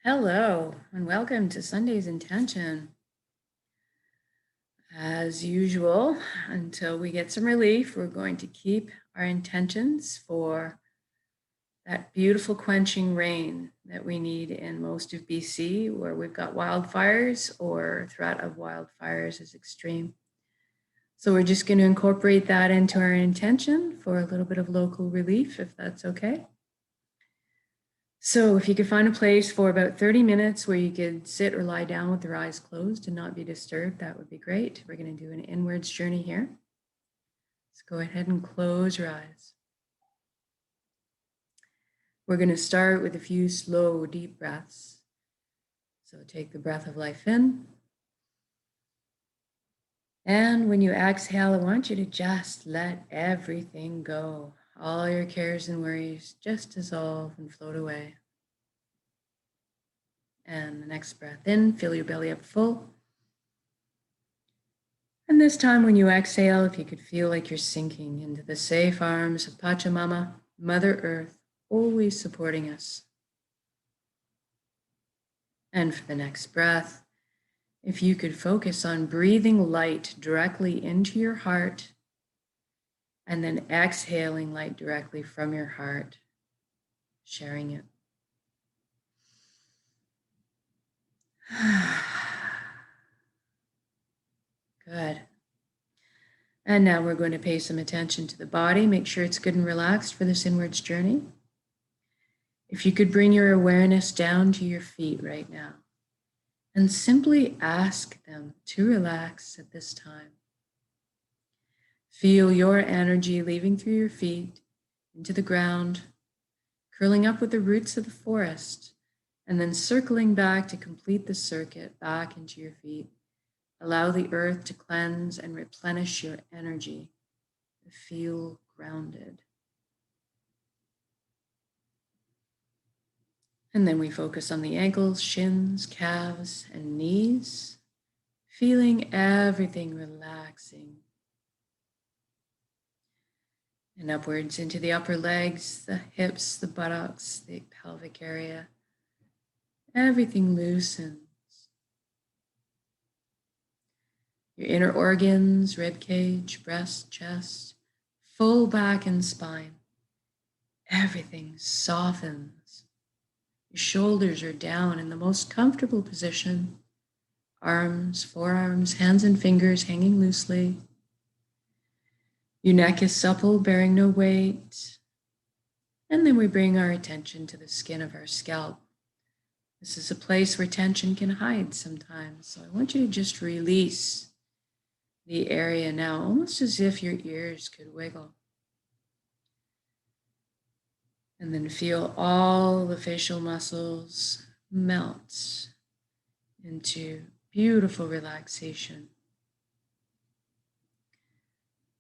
Hello, and welcome to Sunday's Intention. As usual, until we get some relief, we're going to keep our intentions for that beautiful quenching rain that we need in most of BC, where we've got wildfires or threat of wildfires is extreme. So we're just going to incorporate that into our intention for a little bit of local relief, if that's okay. So if you could find a place for about 30 minutes where you could sit or lie down with your eyes closed and not be disturbed, that would be great. We're going to do an inwards journey here. Let's go ahead and close your eyes. We're going to start with a few slow, deep breaths. So take the breath of life in. And when you exhale, I want you to just let everything go. All your cares and worries just dissolve and float away. And the next breath in, fill your belly up full. And this time when you exhale, if you could feel like you're sinking into the safe arms of Pachamama, Mother Earth, always supporting us. And for the next breath, if you could focus on breathing light directly into your heart and then exhaling light directly from your heart, sharing it. Good. And now we're going to pay some attention to the body. Make sure it's good and relaxed for this inwards journey. If you could bring your awareness down to your feet right now and simply ask them to relax at this time. Feel your energy leaving through your feet into the ground, curling up with the roots of the forest, and then circling back to complete the circuit back into your feet. Allow the earth to cleanse and replenish your energy. Feel grounded. And then we focus on the ankles, shins, calves, and knees, feeling everything relaxing. And upwards into the upper legs, the hips, the buttocks, the pelvic area. Everything loosens. Your inner organs, rib cage, breast, chest, full back and spine. Everything softens. Your shoulders are down in the most comfortable position. Arms, forearms, hands and fingers hanging loosely. Your neck is supple, bearing no weight. And then we bring our attention to the skin of our scalp. This is a place where tension can hide sometimes. So I want you to just release the area now, almost as if your ears could wiggle. And then feel all the facial muscles melt into beautiful relaxation.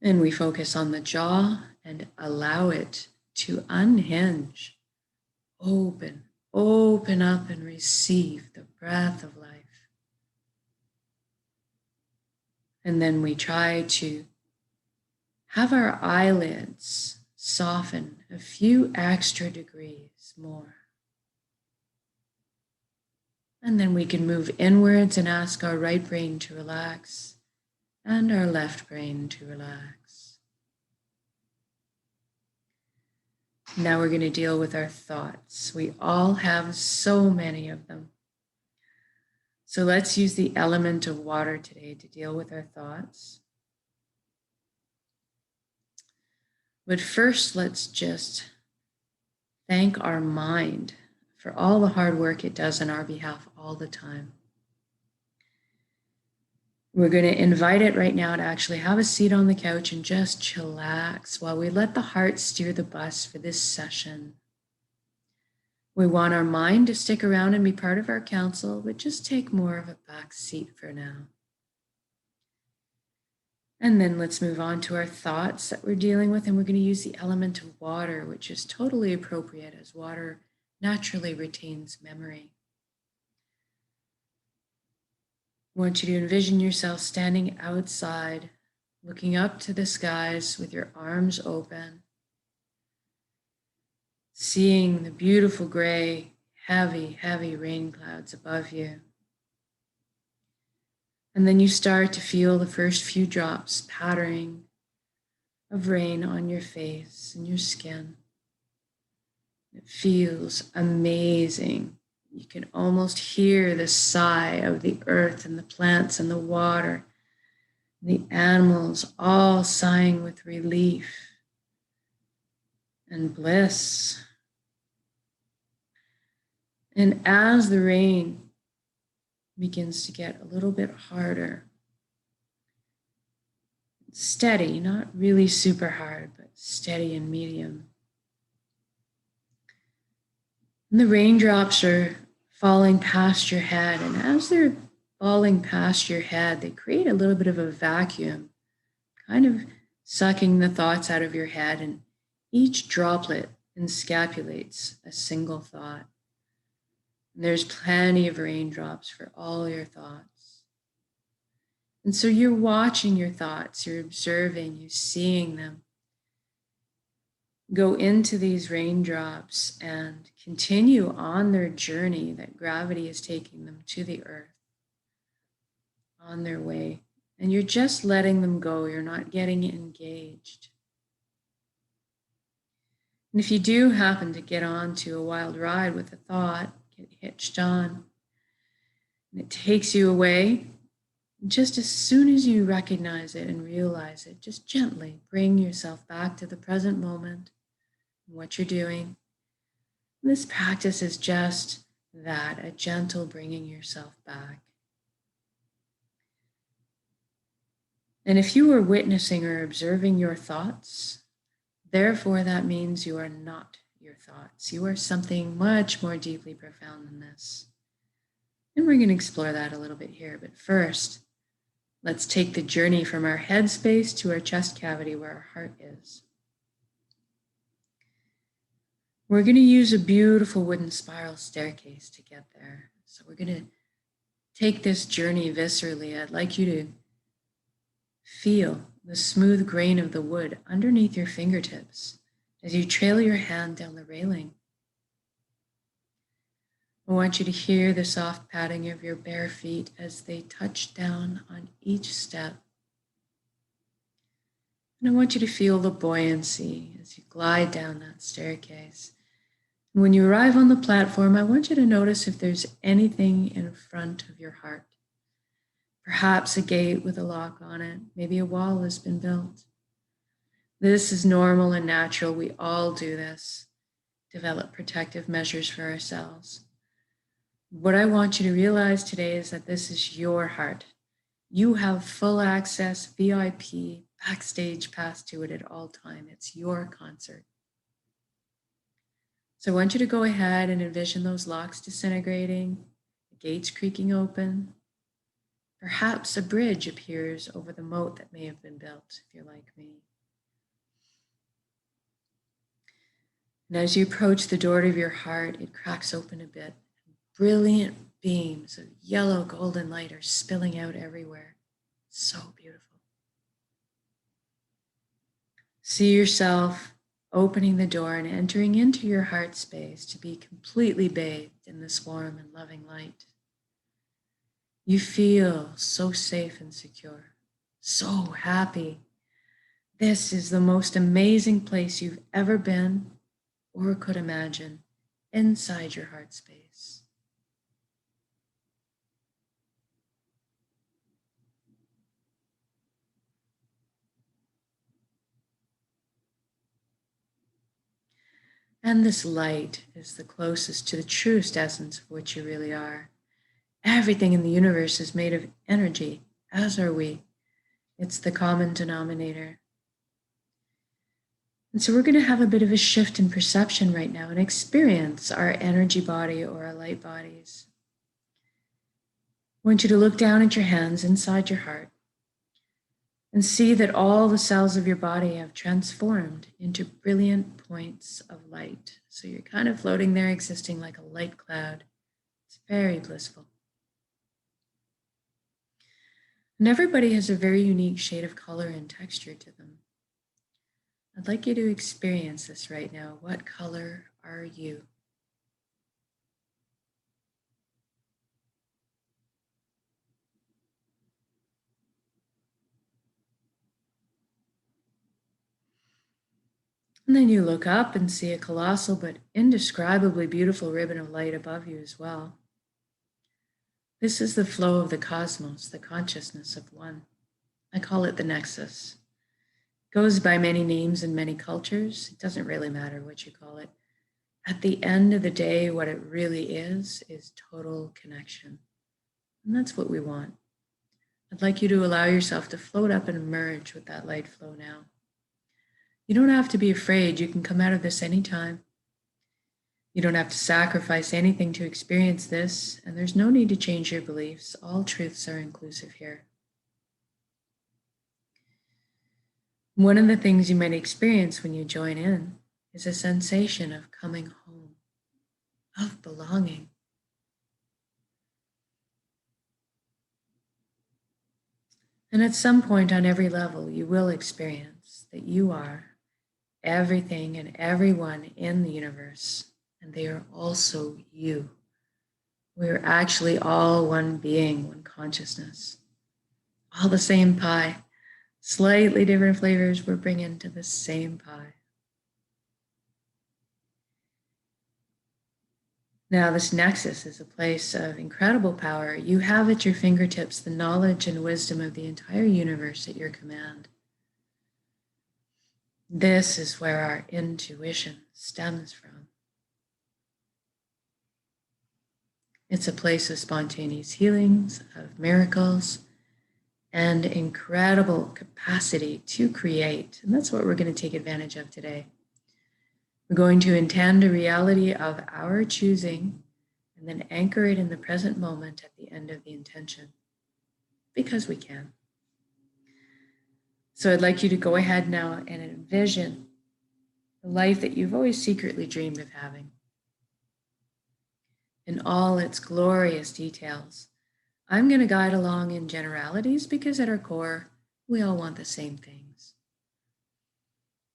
And we focus on the jaw and allow it to unhinge. Open up and receive the breath of life. And then we try to have our eyelids soften a few extra degrees more. And then we can move inwards and ask our right brain to relax and our left brain to relax. Now we're going to deal with our thoughts. We all have so many of them. So let's use the element of water today to deal with our thoughts. But first, let's just thank our mind for all the hard work it does on our behalf all the time. We're going to invite it right now to actually have a seat on the couch and just chillax while we let the heart steer the bus for this session. We want our mind to stick around and be part of our council, but just take more of a back seat for now. And then let's move on to our thoughts that we're dealing with, and we're going to use the element of water, which is totally appropriate as water naturally retains memory. I want you to envision yourself standing outside, looking up to the skies with your arms open, seeing the beautiful gray heavy, heavy rain clouds above you. And then you start to feel the first few drops pattering of rain on your face and your skin. It feels amazing. You can almost hear the sigh of the earth and the plants and the water, the animals all sighing with relief and bliss. And as the rain begins to get a little bit harder, steady, not really super hard, but steady and medium. And the raindrops are falling past your head, and as they're falling past your head, they create a little bit of a vacuum, kind of sucking the thoughts out of your head, and each droplet encapsulates a single thought. And there's plenty of raindrops for all your thoughts. And so you're watching your thoughts, you're observing, you're seeing them go into these raindrops and continue on their journey that gravity is taking them to the earth on their way. And you're just letting them go. You're not getting engaged. And if you do happen to get onto a wild ride with a thought, get hitched on, and it takes you away, just as soon as you recognize it and realize it, just gently bring yourself back to the present moment, what you're doing. This practice is just that, a gentle bringing yourself back. And if you are witnessing or observing your thoughts, therefore that means you are not your thoughts. You are something much more deeply profound than this. And we're going to explore that a little bit here. But first, let's take the journey from our head space to our chest cavity where our heart is. We're going to use a beautiful wooden spiral staircase to get there. So we're going to take this journey viscerally. I'd like you to feel the smooth grain of the wood underneath your fingertips as you trail your hand down the railing. I want you to hear the soft padding of your bare feet as they touch down on each step. And I want you to feel the buoyancy as you glide down that staircase. And when you arrive on the platform, I want you to notice if there's anything in front of your heart. Perhaps a gate with a lock on it. Maybe a wall has been built. This is normal and natural. We all do this. Develop protective measures for ourselves. What I want you to realize today is that this is your heart. You have full access, VIP, backstage pass to it at all time. It's your concert. So I want you to go ahead and envision those locks disintegrating, the gates creaking open. Perhaps a bridge appears over the moat that may have been built, if you're like me. And as you approach the door of your heart, it cracks open a bit. Brilliant beams of yellow golden light are spilling out everywhere. So beautiful. See yourself opening the door and entering into your heart space to be completely bathed in this warm and loving light. You feel so safe and secure, so happy. This is the most amazing place you've ever been or could imagine inside your heart space. And this light is the closest to the truest essence of what you really are. Everything in the universe is made of energy, as are we. It's the common denominator. And so we're going to have a bit of a shift in perception right now and experience our energy body or our light bodies. I want you to look down at your hands inside your heart and see that all the cells of your body have transformed into brilliant points of light. So you're kind of floating there, existing like a light cloud. It's very blissful. And everybody has a very unique shade of color and texture to them. I'd like you to experience this right now. What color are you? And then you look up and see a colossal but indescribably beautiful ribbon of light above you as well. This is the flow of the cosmos, the consciousness of one. I call it the nexus. It goes by many names in many cultures. It doesn't really matter what you call it. At the end of the day, what it really is total connection. And that's what we want. I'd like you to allow yourself to float up and merge with that light flow now. You don't have to be afraid. You can come out of this anytime. You don't have to sacrifice anything to experience this, and there's no need to change your beliefs. All truths are inclusive here. One of the things you might experience when you join in is a sensation of coming home, of belonging. And at some point on every level, you will experience that you are everything and everyone in the universe, and they are also you. We are actually all one being, one consciousness. All the same pie, slightly different flavors we're bringing to the same pie. Now, this nexus is a place of incredible power. You have at your fingertips the knowledge and wisdom of the entire universe at your command. This is where our intuition stems from. It's a place of spontaneous healings, of miracles, and incredible capacity to create. And that's what we're going to take advantage of today. We're going to intend a reality of our choosing and then anchor it in the present moment at the end of the intention, because we can. So I'd like you to go ahead now and envision the life that you've always secretly dreamed of having in all its glorious details. I'm going to guide along in generalities because at our core, we all want the same things.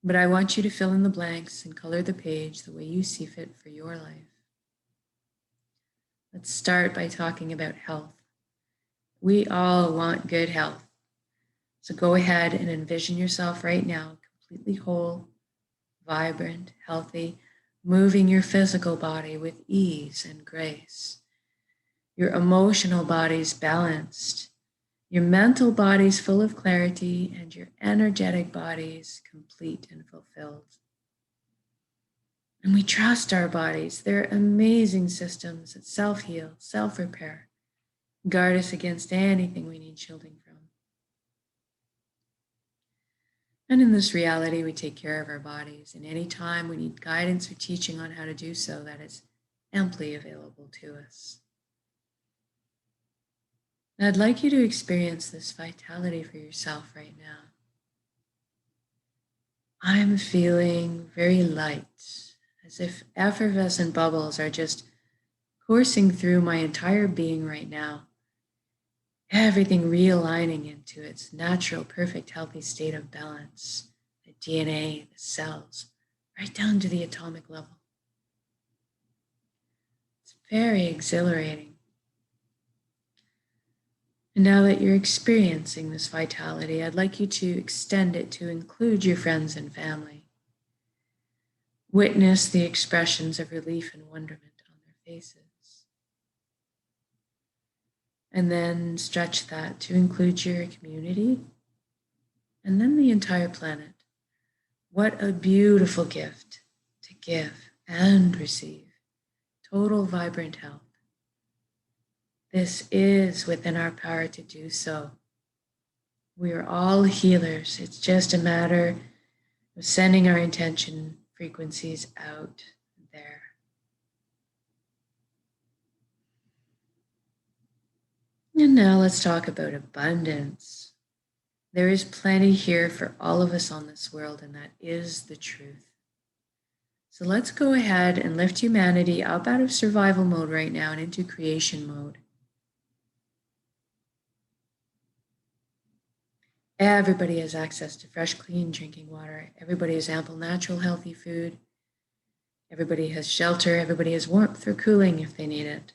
But I want you to fill in the blanks and color the page the way you see fit for your life. Let's start by talking about health. We all want good health. So go ahead and envision yourself right now completely whole, vibrant, healthy, moving your physical body with ease and grace. Your emotional body's balanced, your mental body's full of clarity, and your energetic body's complete and fulfilled. And we trust our bodies. They're amazing systems that self-heal, self-repair, guard us against anything we need shielding from. And in this reality, we take care of our bodies. And anytime we need guidance or teaching on how to do so, that is amply available to us. And I'd like you to experience this vitality for yourself right now. I'm feeling very light, as if effervescent bubbles are just coursing through my entire being right now. Everything realigning into its natural, perfect, healthy state of balance. The DNA, the cells, right down to the atomic level. It's very exhilarating. And now that you're experiencing this vitality, I'd like you to extend it to include your friends and family. Witness the expressions of relief and wonderment on their faces. And then stretch that to include your community and then the entire planet. What a beautiful gift to give and receive. Total vibrant health. This is within our power to do so. We are all healers. It's just a matter of sending our intention frequencies out there. And now let's talk about abundance. There is plenty here for all of us on this world, and that is the truth. So let's go ahead and lift humanity up out of survival mode right now and into creation mode. Everybody has access to fresh, clean drinking water. Everybody has ample, natural, healthy food. Everybody has shelter. Everybody has warmth or cooling if they need it.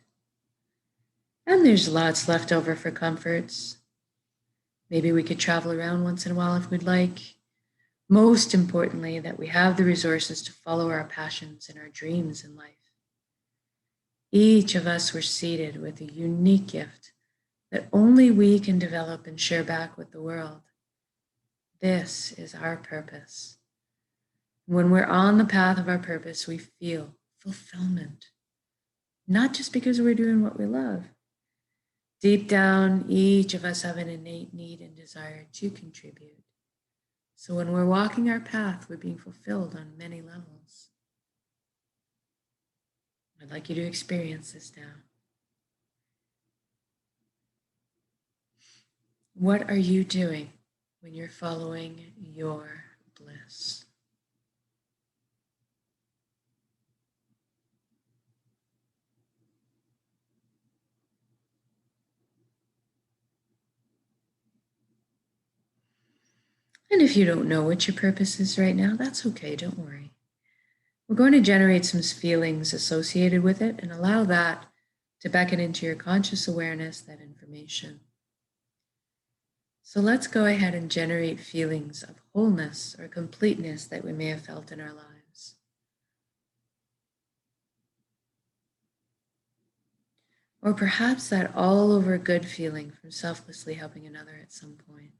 And there's lots left over for comforts. Maybe we could travel around once in a while if we'd like. Most importantly, that we have the resources to follow our passions and our dreams in life. Each of us were seated with a unique gift that only we can develop and share back with the world. This is our purpose. When we're on the path of our purpose, we feel fulfillment, not just because we're doing what we love. Deep down, each of us have an innate need and desire to contribute. So when we're walking our path, we're being fulfilled on many levels. I'd like you to experience this now. What are you doing when you're following your bliss? And if you don't know what your purpose is right now, that's okay, don't worry. We're going to generate some feelings associated with it and allow that to beckon into your conscious awareness, that information. So let's go ahead and generate feelings of wholeness or completeness that we may have felt in our lives. Or perhaps that all over good feeling from selflessly helping another at some point.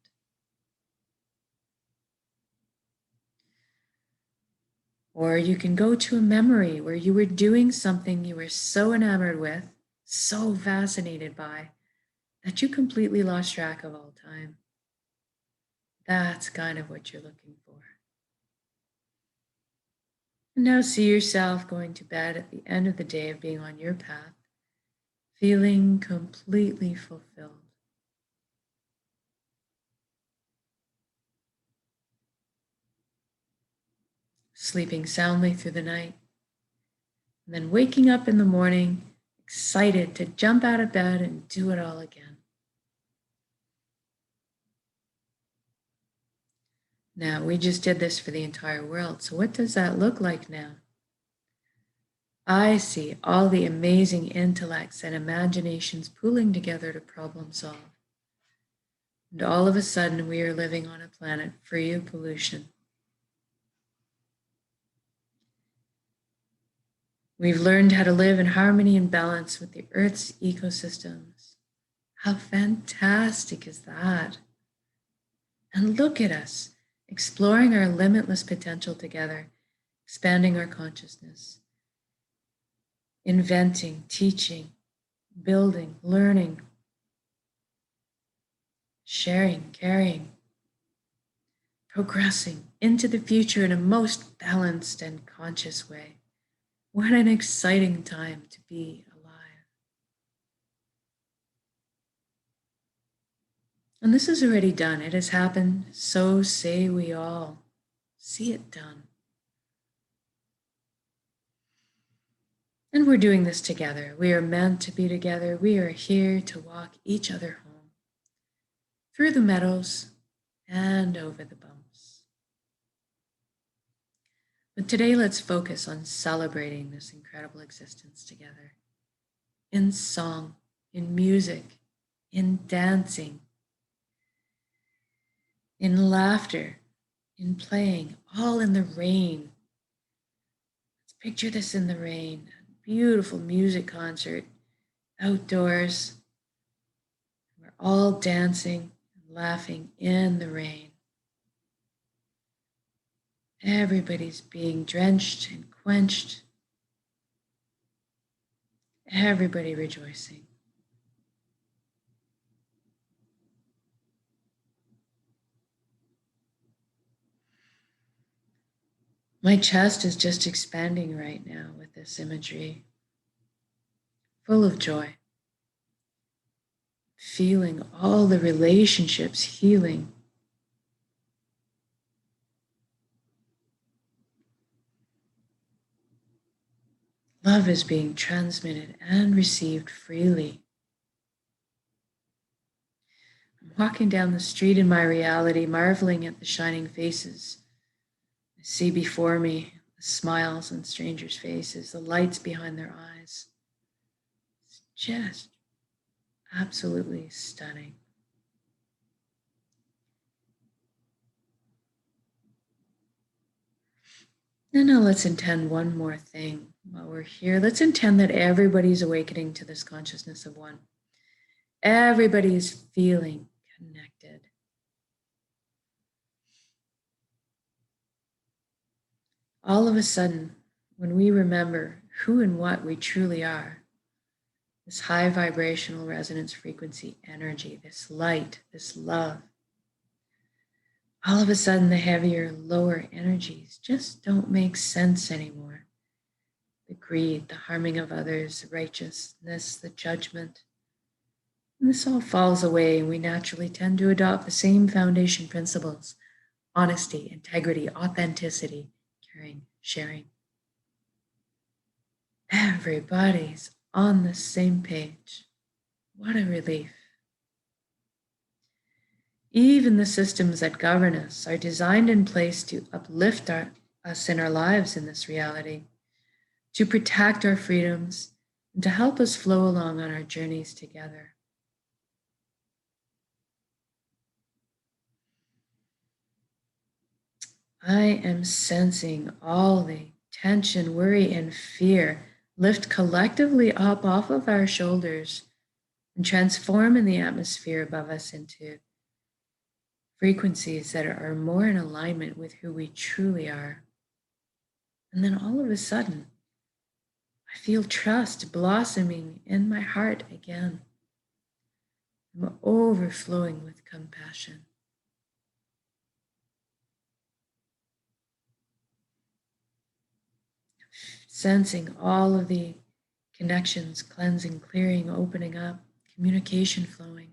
Or you can go to a memory where you were doing something you were so enamored with, so fascinated by, that you completely lost track of all time. That's kind of what you're looking for. And now see yourself going to bed at the end of the day of being on your path, feeling completely fulfilled. Sleeping soundly through the night, and then waking up in the morning, excited to jump out of bed and do it all again. Now, we just did this for the entire world, so what does that look like now? I see all the amazing intellects and imaginations pooling together to problem solve. And all of a sudden, we are living on a planet free of pollution. We've learned how to live in harmony and balance with the Earth's ecosystems. How fantastic is that? And look at us, exploring our limitless potential together, expanding our consciousness, inventing, teaching, building, learning, sharing, caring, progressing into the future in a most balanced and conscious way. What an exciting time to be alive. And this is already done. It has happened. So say we all. See it done. And we're doing this together. We are meant to be together. We are here to walk each other home through the meadows and over the bumps. But today, let's focus on celebrating this incredible existence together in song, in music, in dancing, in laughter, in playing, all in the rain. Let's picture this in the rain, a beautiful music concert outdoors. We're all dancing and laughing in the rain. Everybody's being drenched and quenched. Everybody rejoicing. My chest is just expanding right now with this imagery, full of joy, feeling all the relationships healing. Love is being transmitted and received freely. I'm walking down the street in my reality, marveling at the shining faces. I see before me the smiles on strangers' faces, the lights behind their eyes. It's just absolutely stunning. And now let's intend one more thing while we're here. Let's intend that everybody's awakening to this consciousness of one. Everybody's feeling connected. All of a sudden, when we remember who and what we truly are, this high vibrational resonance frequency energy, this light, this love, all of a sudden the heavier, lower energies just don't make sense anymore. The greed, the harming of others, the righteousness, the judgment. And this all falls away, and we naturally tend to adopt the same foundation principles: honesty, integrity, authenticity, caring, sharing. Everybody's on the same page. What a relief. Even the systems that govern us are designed in place to uplift us in our lives in this reality, to protect our freedoms, and to help us flow along on our journeys together. I am sensing all the tension, worry, and fear lift collectively up off of our shoulders and transform in the atmosphere above us into frequencies that are more in alignment with who we truly are. And then all of a sudden, I feel trust blossoming in my heart again. I'm overflowing with compassion. Sensing all of the connections cleansing, clearing, opening up, communication flowing.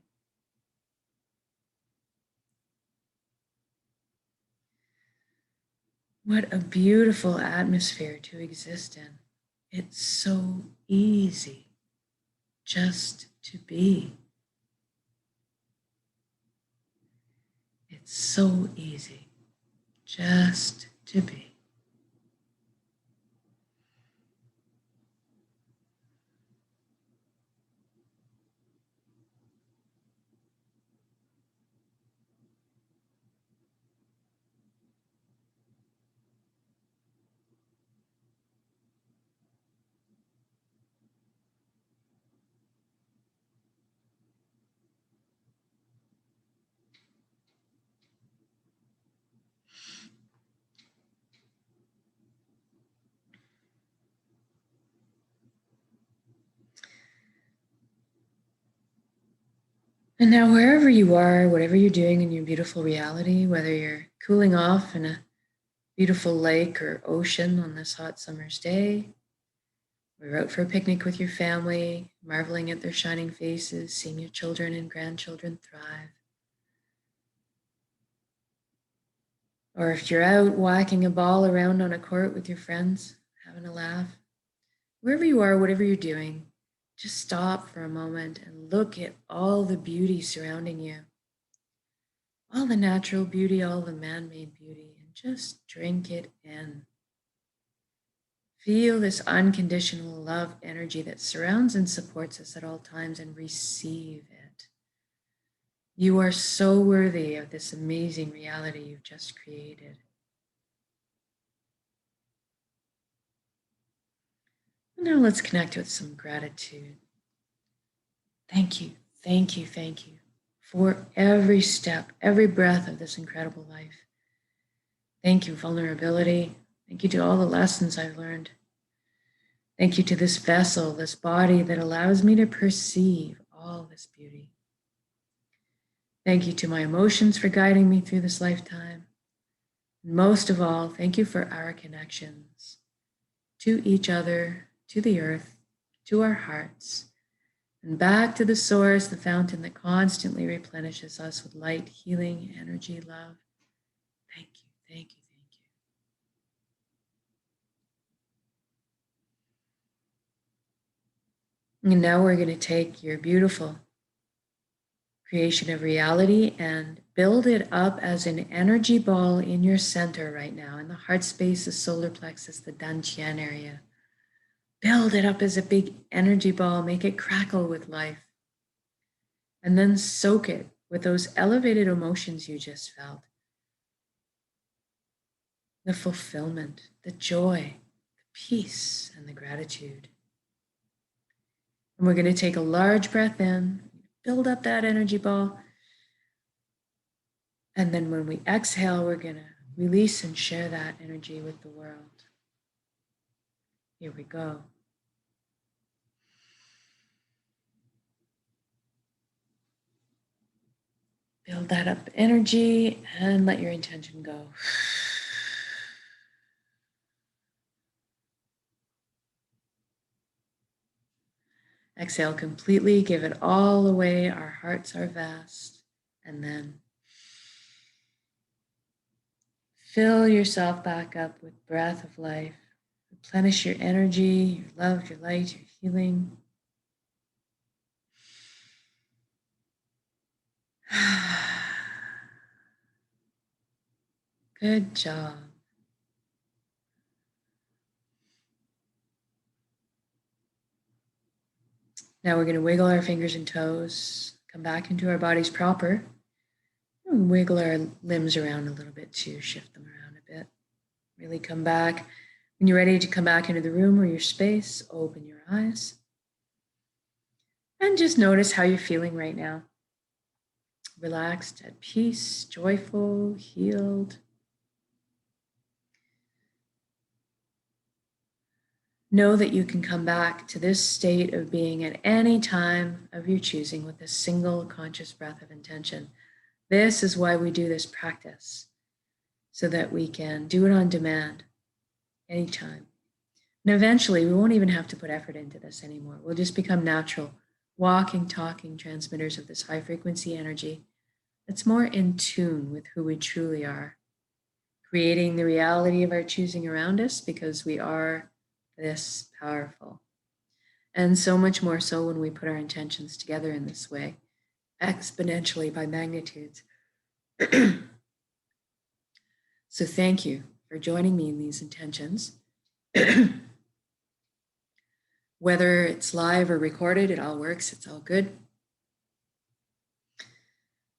What a beautiful atmosphere to exist in. It's so easy just to be. It's so easy just to be. And now, wherever you are, whatever you're doing in your beautiful reality, whether you're cooling off in a beautiful lake or ocean on this hot summer's day, or you're out for a picnic with your family, marveling at their shining faces, seeing your children and grandchildren thrive. Or if you're out whacking a ball around on a court with your friends, having a laugh, wherever you are, whatever you're doing, just stop for a moment and look at all the beauty surrounding you. All the natural beauty, all the man-made beauty, and just drink it in. Feel this unconditional love energy that surrounds and supports us at all times, and receive it. You are so worthy of this amazing reality you've just created. And now let's connect with some gratitude. Thank you, thank you, thank you for every step, every breath of this incredible life. Thank you, vulnerability. Thank you to all the lessons I've learned. Thank you to this vessel, this body that allows me to perceive all this beauty. Thank you to my emotions for guiding me through this lifetime. And most of all, thank you for our connections to each other, to the earth, to our hearts, and back to the source, the fountain that constantly replenishes us with light, healing, energy, love. Thank you, thank you, thank you. And now we're going to take your beautiful creation of reality and build it up as an energy ball in your center right now, in the heart space, the solar plexus, the dantian area. Build it up as a big energy ball, make it crackle with life. And then soak it with those elevated emotions you just felt. the fulfillment, the joy, the peace, and the gratitude. And we're going to take a large breath in, build up that energy ball. And then when we exhale, we're going to release and share that energy with the world. Here we go. Build that up energy and let your intention go. Exhale completely, give it all away. Our hearts are vast. And then fill yourself back up with breath of life. Replenish your energy, your love, your light, your healing. Good job. Now we're going to wiggle our fingers and toes, come back into our bodies proper, and wiggle our limbs around a little bit too, shift them around a bit. Really come back. When you're ready to come back into the room or your space, open your eyes. And just notice how you're feeling right now. Relaxed, at peace, joyful, healed. Know that you can come back to this state of being at any time of your choosing with a single conscious breath of intention. This is why we do this practice, so that we can do it on demand, anytime. And eventually, we won't even have to put effort into this anymore. We'll just become natural, walking, talking transmitters of this high frequency energy that's more in tune with who we truly are, creating the reality of our choosing around us because we are this powerful. And so much more so when we put our intentions together in this way, exponentially by magnitudes. So thank you for joining me in these intentions. Whether it's live or recorded, it all works, it's all good.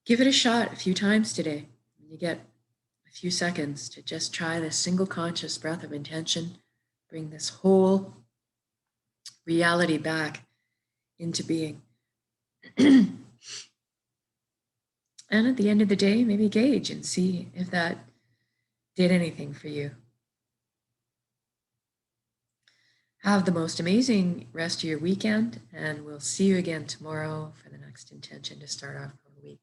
Give it a shot a few times today. When you get a few seconds to just try this single conscious breath of intention, bring this whole reality back into being. And at the end of the day, maybe gauge and see if that did anything for you. Have the most amazing rest of your weekend, and we'll see you again tomorrow for the next intention to start off our week.